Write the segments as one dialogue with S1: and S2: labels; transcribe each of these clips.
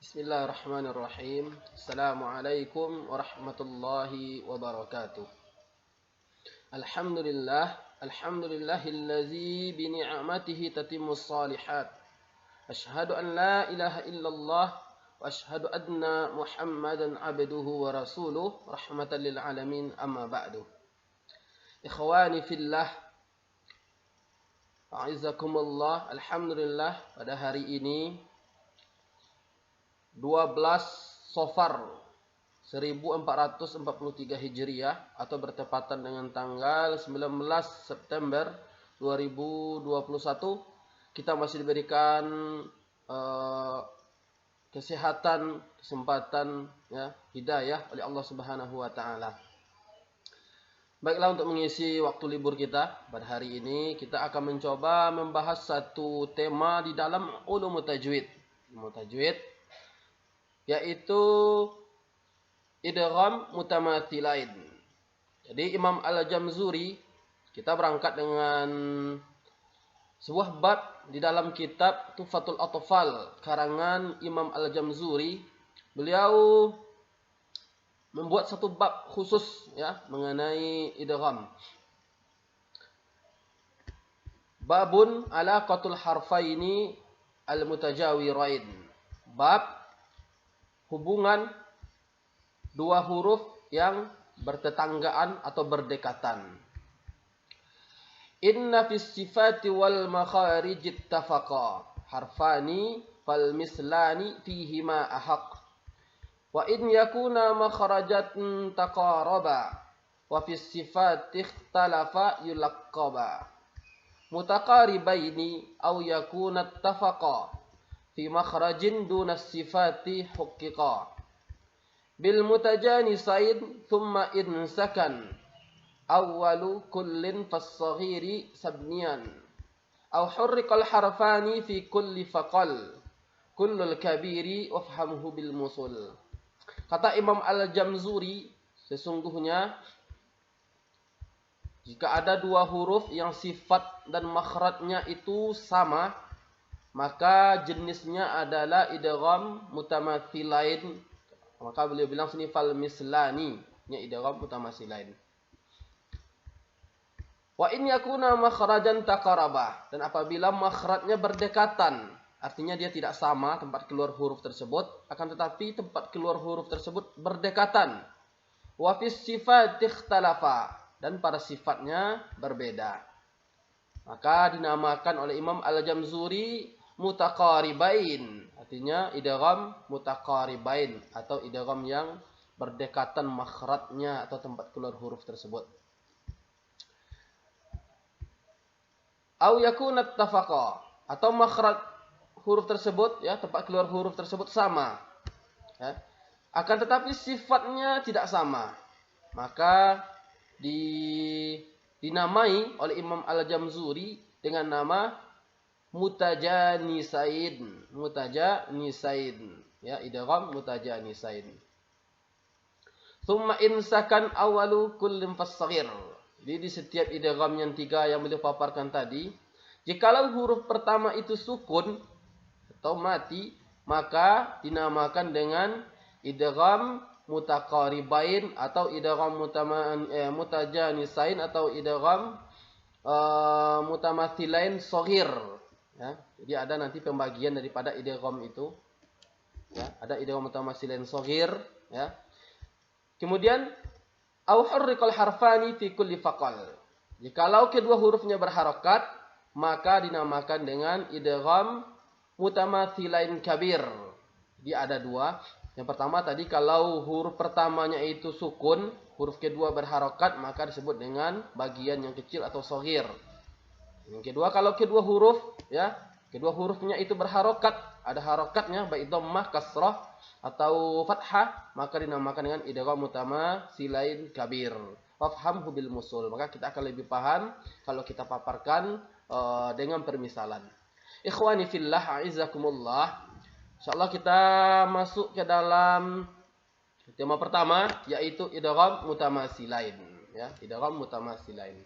S1: Bismillahirrahmanirrahim. Assalamualaikum warahmatullahi wabarakatuh. Alhamdulillahillazi bi ni'matihi tatimmus shalihat. Asyhadu an la ilaha illallah wa asyhadu anna Muhammadan abduhu wa rasuluh rahmatan lil alamin, amma ba'du. Ikhwani fillah, a'izzakumullah. Alhamdulillah, pada hari ini 12 Safar 1443 Hijriah atau bertepatan dengan tanggal 19 September 2021, kita masih diberikan kesehatan, kesempatan, hidayah oleh Allah Subhanahu wa taala. Baiklah, untuk mengisi waktu libur kita pada hari ini, kita akan mencoba membahas satu tema di dalam ulumut tajwid. Yaitu idgham mutamathilain. Jadi Imam Al-Jamzuri, kita berangkat dengan sebuah bab di dalam kitab Tuhfatul Atfal karangan Imam Al-Jamzuri. Beliau membuat satu bab khusus mengenai idgham. Babun alaqatul harfaini al-mutajawirain. Bab hubungan dua huruf yang bertetanggaan atau berdekatan. Inna fis sifati wal makharij ittafaqa harfani fal mislani fihima ahaq. Wa in yakuna makharajatan taqaraba wa fis sifati ikhtalafa yulaqqaba. Mutaqaribaini aw yakuna ittafaqa fi makhrajin duna sifati hukkiqa bil mutajanisain thumma in sakan awwalu kullin fas-saghiri sabniyan aw hurriqal harfani fi kulli faqal kullul kabiri wafhamhu bil musul. Kata Imam Al-Jamzuri, sesungguhnya jika ada dua huruf yang sifat dan makhrajnya itu sama, maka jenisnya adalah idgham mutamathilain. Maka beliau bilang sini fal mislani, idgham mutamathilain. Wa in yakuna makhrajan taqaraba, dan apabila makhrajnya berdekatan, artinya dia tidak sama tempat keluar huruf tersebut, akan tetapi tempat keluar huruf tersebut berdekatan. Wa fis sifati ikhtalafa, dan pada sifatnya berbeda, maka dinamakan oleh Imam Al-Jamzuri mutaqaribain, artinya idgham mutaqaribain atau idgham yang berdekatan makhrajnya atau tempat keluar huruf tersebut. Au yakuna ittafaqa, atau makhraj huruf tersebut tempat keluar huruf tersebut sama, akan tetapi sifatnya tidak sama, maka dinamai oleh Imam Al-Jamzuri dengan nama mutajanisain, idgham mutajanisain. Thumma insakan awalu kullin fas-saghir. Jadi di setiap idgham yang tiga yang beliau paparkan tadi, jikalau huruf pertama itu sukun atau mati, maka dinamakan dengan idgham mutaqaribain atau idgham mutajanisain atau idgham mutamathilain shaghir. Jadi ada nanti pembagian daripada idgham itu. Ada idgham mutamathilain shaghir. Kemudian au hurriqal harfani fi kulli faqal. Jikalau kedua hurufnya berharokat, maka dinamakan dengan idgham mutamathilain kabir. Jadi ada dua. Yang pertama tadi, kalau huruf pertamanya itu sukun, huruf kedua berharokat, maka disebut dengan bagian yang kecil atau shaghir. Yang kedua, kalau kedua hurufnya itu berharokat, ada harokatnya baik dhammah, kasrah atau fathah, maka dinamakan dengan idgham mutamathilain kabir. Wafhamhu bil musul. Maka kita akan lebih paham kalau kita paparkan dengan permisalan. Ikhwani fillah, a'izzakumullah. Insyaallah kita masuk ke dalam tema pertama, yaitu idgham mutamathilain. Idgham mutamathilain.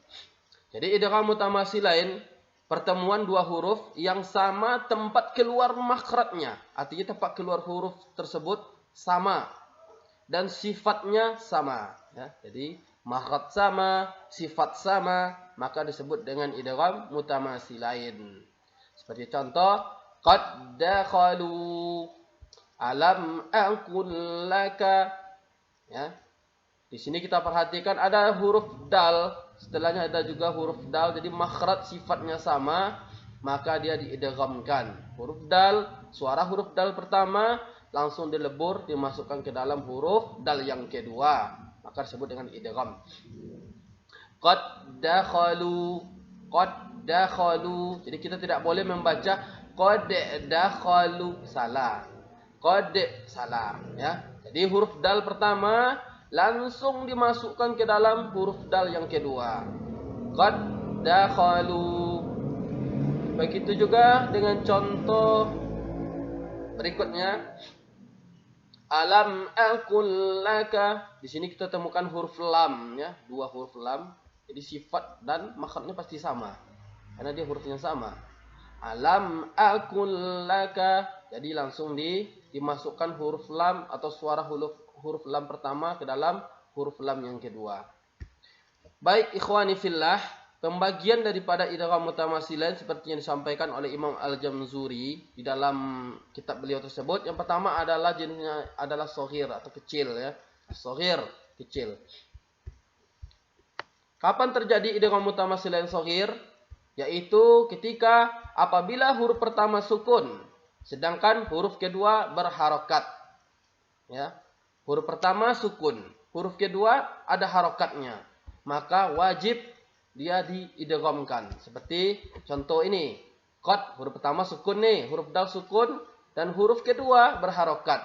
S1: Jadi idgham mutamathilain pertemuan dua huruf yang sama tempat keluar makhrajnya. Artinya tempat keluar huruf tersebut sama dan sifatnya sama. Ya, jadi makhraj sama, sifat sama, maka disebut dengan idgham mutamatsilain. Seperti contoh, qad dakhalu, alam aqul laka. Ya, di sini kita perhatikan ada huruf dal, setelahnya ada juga huruf dal, jadi makhraj sifatnya sama, maka dia diidghamkan. Huruf dal, suara huruf dal pertama langsung dilebur dimasukkan ke dalam huruf dal yang kedua, maka disebut dengan idgham. Qad dakhalu, qad dakhalu. Jadi kita tidak boleh membaca qad dakhalu, salah. Qad, salah, ya. Jadi huruf dal pertama langsung dimasukkan ke dalam huruf dal yang kedua. Qad dakhalu. Begitu juga dengan contoh berikutnya. Alam aqul laka. Di sini kita temukan huruf lam, ya, dua huruf lam. Jadi sifat dan makhrajnya pasti sama karena dia hurufnya sama. Alam aqul laka. Jadi langsung dimasukkan huruf lam atau suara huruf lam pertama ke dalam huruf lam yang kedua. Baik ikhwani fillah, pembagian daripada idgham mutamatsilain seperti yang disampaikan oleh Imam Al-Jamzuri di dalam kitab beliau tersebut. Yang pertama adalah jenisnya adalah shaghir atau kecil, ya. Shaghir, kecil. Kapan terjadi idgham mutamatsilain shaghir? Yaitu ketika apabila huruf pertama sukun sedangkan huruf kedua berharokat. Ya. Huruf pertama sukun, huruf kedua ada harokatnya, maka wajib dia diidghamkan. Seperti contoh ini, qad, huruf pertama sukun nih, huruf dal sukun dan huruf kedua berharokat,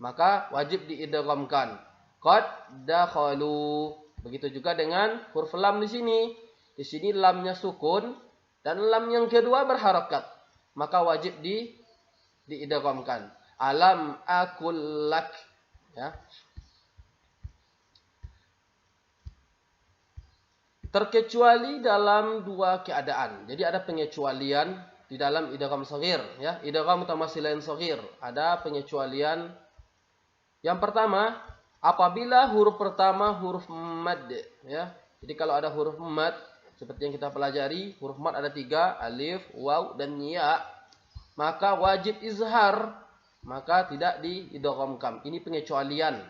S1: maka wajib diidghamkan. Qad dakhalu. Begitu juga dengan huruf lam di sini. Di sini lamnya sukun dan lam yang kedua berharokat, maka wajib diidghamkan. Alam aqul lak. Ya. Terkecuali dalam dua keadaan. Jadi ada pengecualian di dalam idgham shaghir, ya. Idgham mutamatsilain shaghir, ada pengecualian. Yang pertama, apabila huruf pertama huruf mad, ya. Jadi kalau ada huruf mad seperti yang kita pelajari, huruf mad ada 3, alif, waw dan ya, maka wajib izhar, maka tidak diidghamkan. Ini pengecualian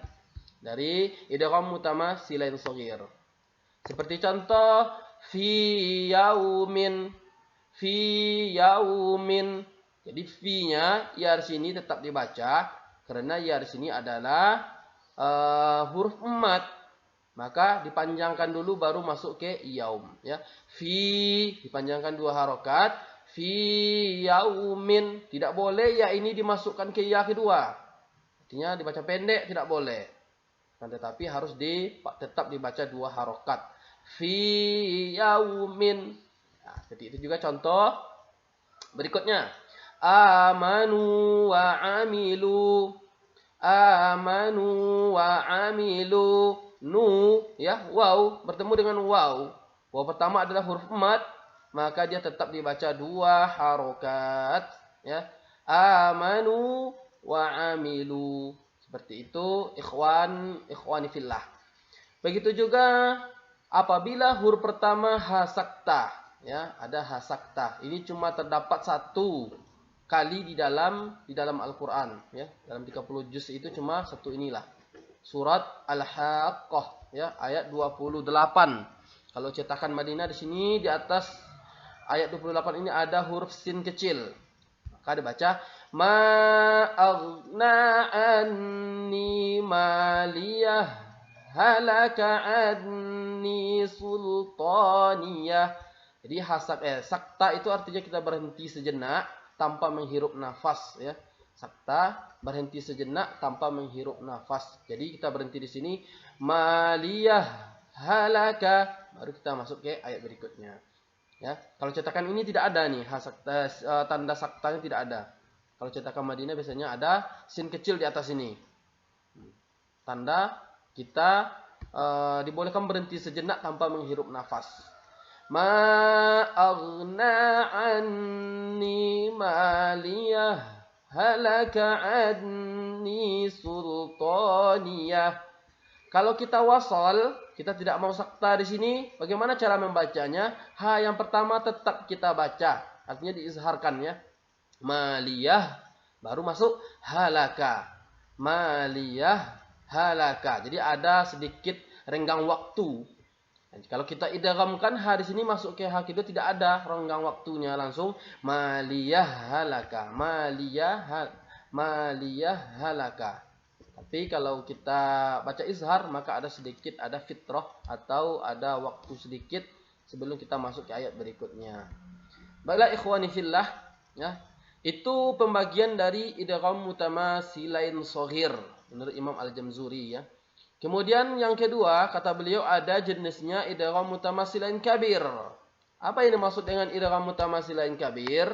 S1: dari idgham mutamatsilain shaghir. Seperti contoh fi yaumin, fi yaumin. Jadi fi-nya ya di sini tetap dibaca karena ya di sini adalah huruf mad, maka dipanjangkan dulu baru masuk ke yaum, ya. Fi dipanjangkan 2 harokat. Fi yaumin, tidak boleh ya ini dimasukkan ke ya kedua. Artinya dibaca pendek tidak boleh. Tetapi harus tetap dibaca 2 harokat. Fi yaumin. Nah, seperti itu juga contoh berikutnya. Amanu wa amilu. Amanu wa amilu. Nu, ya, waw bertemu dengan waw. Waw pertama adalah huruf mad, maka dia tetap dibaca 2 harokat, ya. Amanu wa amilu. Seperti itu ikhwani fillah. Begitu juga apabila huruf pertama hasakta, ya, ada hasakta. Ini cuma terdapat 1 kali di dalam Al-Qur'an, ya. Dalam 30 juz itu cuma 1 inilah. Surat Al-Haqqah, ya, ayat 28. Kalau cetakan Madinah di sini di atas ayat 28 ini ada huruf sin kecil. Maka dibaca ma aghna anni maliyah halaka anni sultaniyah. Jadi sakta itu artinya kita berhenti sejenak tanpa menghirup nafas, ya. Sakta berhenti sejenak tanpa menghirup nafas. Jadi kita berhenti di sini maliyah halaka, baru kita masuk ke ayat berikutnya. Ya, kalau cetakan ini tidak ada nih, tanda saktanya tidak ada. Kalau cetakan Madinah biasanya ada sin kecil di atas ini. Tanda kita dibolehkan berhenti sejenak tanpa menghirup nafas. Ma aghna anni maliyah halaka anni sultaniyah. Kalau kita wasol, kita tidak mau sakta di sini, bagaimana cara membacanya? Ha yang pertama tetap kita baca, artinya diizharkan ya. Maliyah, baru masuk halaka. Maliyah halaka. Jadi ada sedikit renggang waktu. Jadi, kalau kita idghamkan ha di sini masuk ke ha kedua tidak ada renggang waktunya, langsung maliyah halaka. Maliyah halaka. Tapi kalau kita baca izhar maka ada sedikit, ada fitrah atau ada waktu sedikit sebelum kita masuk ke ayat berikutnya. Baiklah ikhwani fillah, ya. Itu pembagian dari idgham mutamasilain shaghir menurut Imam Al-Jamzuri ya. Kemudian yang kedua kata beliau ada jenisnya idgham mutamasilain kabir. Apa yang dimaksud dengan idgham mutamasilain kabir?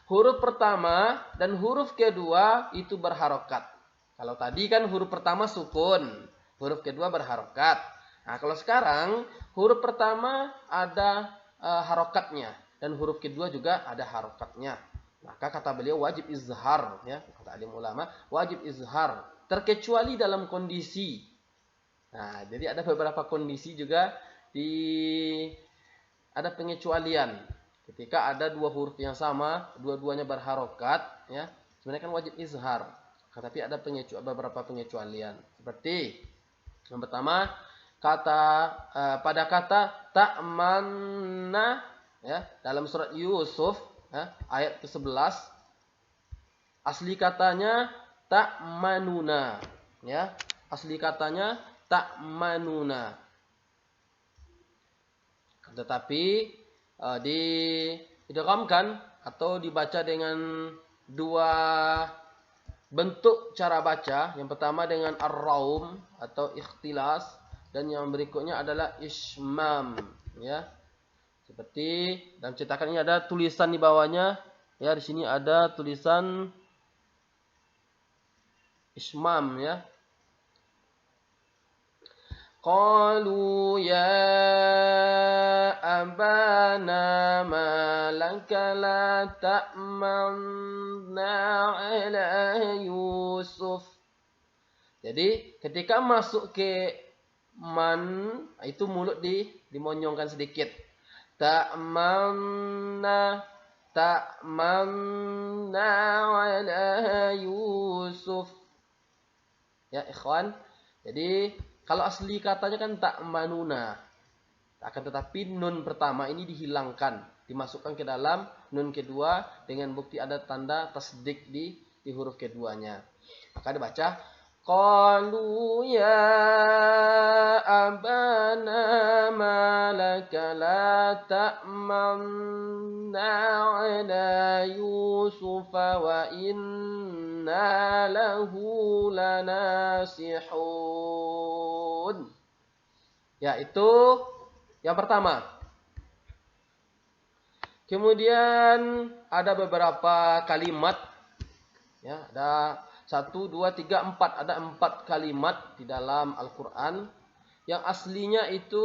S1: Huruf pertama dan huruf kedua itu berharokat. Kalau tadi kan huruf pertama sukun, huruf kedua berharokat. Nah, kalau sekarang huruf pertama ada harokatnya dan huruf kedua juga ada harokatnya. Maka kata beliau wajib izhar, ya kata alim ulama wajib izhar, terkecuali dalam kondisi. Nah, jadi ada beberapa kondisi juga ada pengecualian. Ketika ada dua huruf yang sama, dua-duanya berharokat, ya sebenarnya kan wajib izhar. Tapi ada beberapa pengecualian. Seperti yang pertama, pada kata ta'manna ya, dalam surat Yusuf ya, ayat ke-11 asli katanya ta'manuna ya. Asli katanya ta'manuna. Tetapi diidghamkan atau dibaca dengan dua bentuk cara baca. Yang pertama dengan ar-raum atau ikhtilas dan yang berikutnya adalah ismam ya. Seperti dalam cetakan ini ada tulisan di bawahnya ya, di sini ada tulisan ismam ya. Qalu ya abana ma laka la ta'manna ala Yusuf. Jadi ketika masuk ke man itu mulut dimonyongkan sedikit. Ta'manna ala Yusuf. Ya ikhwan. Jadi kalau asli katanya kan ta'manuna. Akan tetapi nun pertama ini dihilangkan, dimasukkan ke dalam nun kedua dengan bukti ada tanda tasdik di huruf keduanya. Maka dibaca qalu ya abana ma laka la ta'manna ala Yusuf wa inna lahu lanasihun. Ya, itu yang pertama. Kemudian ada beberapa kalimat. Ya, ada 1, 2, 3, 4. Ada 4 kalimat di dalam Al-Quran. Yang aslinya itu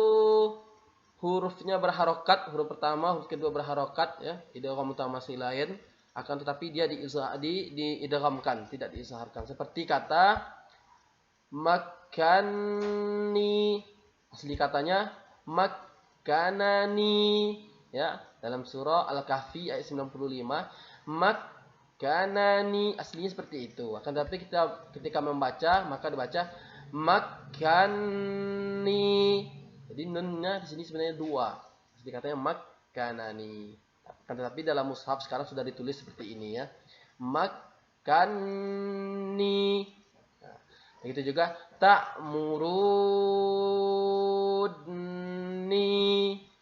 S1: hurufnya berharokat. Huruf pertama, huruf kedua berharokat. Ya, idgham mutamasilain. Akan tetapi dia diidghamkan, tidak diizharkan. Seperti kata makani. Asli katanya makanani ya, dalam surah Al-Kahfi ayat 95 makanani aslinya seperti itu. Akan tetapi ketika membaca maka dibaca makani. Jadi nunnya di sini sebenarnya 2. Asli katanya makanani. Akan tetapi dalam mushaf sekarang sudah ditulis seperti ini ya. Makani. Begitu juga ta'muruni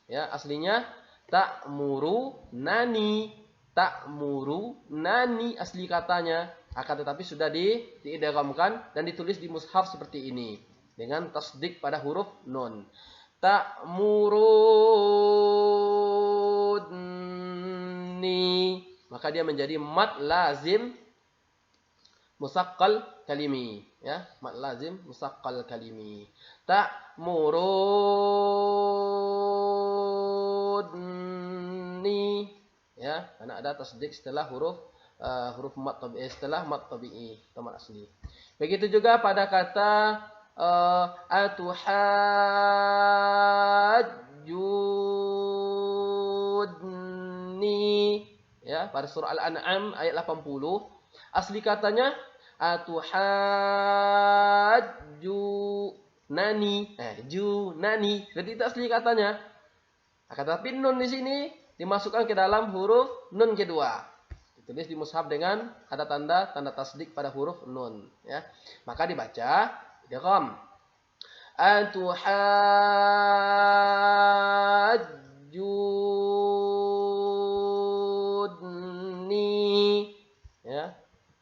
S1: ya, aslinya ta'murunani. Ta'murunani asli katanya, akan tetapi sudah diidghamkan dan ditulis di mushaf seperti ini dengan tasdik pada huruf nun. Ta'muruni, maka dia menjadi mad lazim musaqqal kalimi ya, mad lazim musaqqal kalimi. Ta'muruni ya, karena ada tasdik setelah huruf mat tabi'i, setelah mat tabi'i atau mat asli. Begitu juga pada kata atuhajjudni, ya, pada surah Al-An'am ayat 80, asli katanya atuhajjunani, junani. Jadi itu asli katanya. Akan tetapi nun di sini dimasukkan ke dalam huruf nun kedua. Ditulis di mushaf dengan ada tanda tasdik pada huruf nun, ya. Maka dibaca idgham. Atuhajjudni, ya.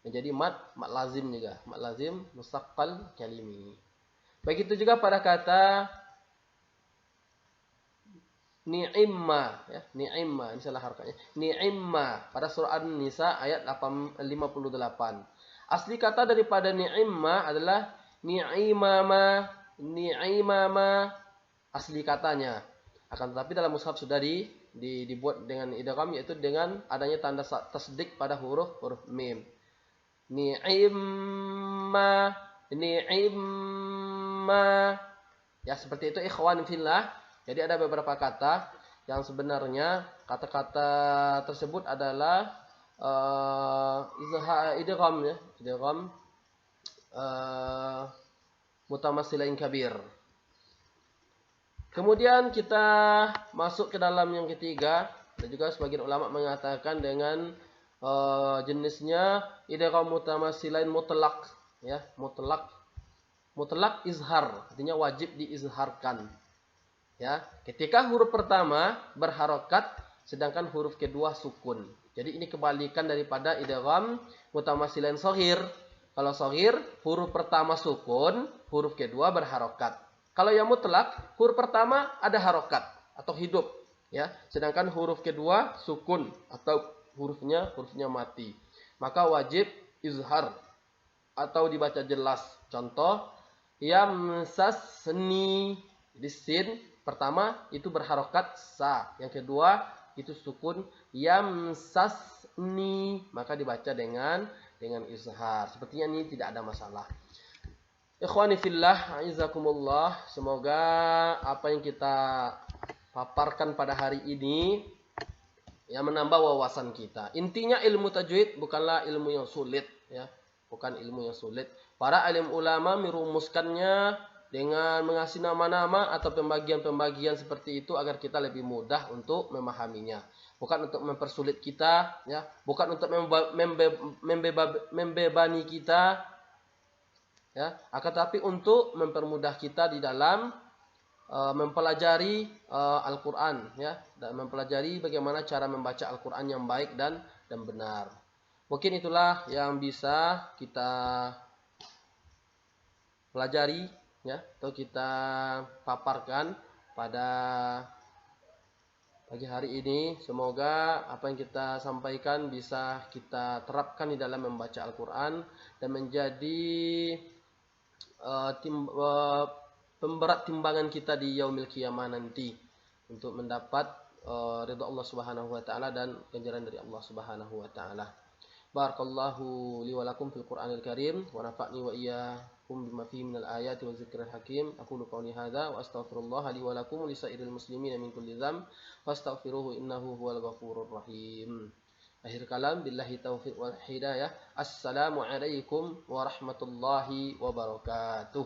S1: Menjadi mat lazim juga, mat lazim musaqqal kalimi. Begitu juga pada kata ni'imma, ya, ni'imma, ini salah harakatnya. Ni'imma pada surah An-Nisa ayat 58. Asli kata daripada ni'imma adalah ni'imama, ni'imama, asli katanya. Akan tetapi dalam mushaf sudah dibuat dengan idgham, yaitu dengan adanya tanda tasdik pada huruf mim. Ni'imma, ni'imma. Ya, seperti itu ikhwan fillah. Jadi ada beberapa kata yang sebenarnya kata-kata tersebut adalah idgham, ya, idgham mutamatsilain kabir. Kemudian kita masuk ke dalam yang ketiga, dan juga sebagian ulama mengatakan dengan jenisnya idgham mutamatsilain mutlaq, ya, mutlaq. Mutlaq izhar, artinya wajib diizharkan. Ya, ketika huruf pertama berharokat, sedangkan huruf kedua sukun. Jadi ini kebalikan daripada idgham mutamatsilain shaghir. Kalau shaghir, huruf pertama sukun, huruf kedua berharokat. Kalau yang mutlak, huruf pertama ada harokat atau hidup, ya. Sedangkan huruf kedua sukun atau hurufnya mati. Maka wajib izhar atau dibaca jelas. Contoh, yamsasni, di sin pertama itu berharokat sa, yang kedua itu sukun yamsasni, maka dibaca dengan izhar. Sepertinya ini tidak ada masalah. Ikhwani fillah, aizakumullah, semoga apa yang kita paparkan pada hari ini ya menambah wawasan kita. Intinya ilmu tajwid bukanlah ilmu yang sulit, ya, bukan ilmu yang sulit. Para alim ulama merumuskannya dengan mengasih nama-nama atau pembagian-pembagian seperti itu agar kita lebih mudah untuk memahaminya. Bukan untuk mempersulit kita, ya, bukan untuk membebani kita, ya, akan tapi untuk mempermudah kita di dalam mempelajari Al-Qur'an, ya, dan mempelajari bagaimana cara membaca Al-Qur'an yang baik dan benar. Mungkin itulah yang bisa kita pelajari, ya, atau kita paparkan pada pagi hari ini. Semoga apa yang kita sampaikan bisa kita terapkan di dalam membaca Al-Qur'an dan menjadi pemberat timbangan kita di yaumil qiyamah nanti untuk mendapat ridha Allah Subhanahu wa taala dan ganjaran dari Allah Subhanahu wa taala. Barakallahu li wa lakum fil Qur'anil Karim wa nafa'ni wa iyyakum bima fihi minal ayati wa dzikril hakim. Aqulu qawli hadza wa astaghfirullah li wa lakum wa lisairil muslimin min kulli dzamb fastaghfiruhu innahu huwal ghafurur rahim. Akhir kalam, billahi taufiq wal hidayah. Assalamu alaikum warahmatullahi wabarakatuh.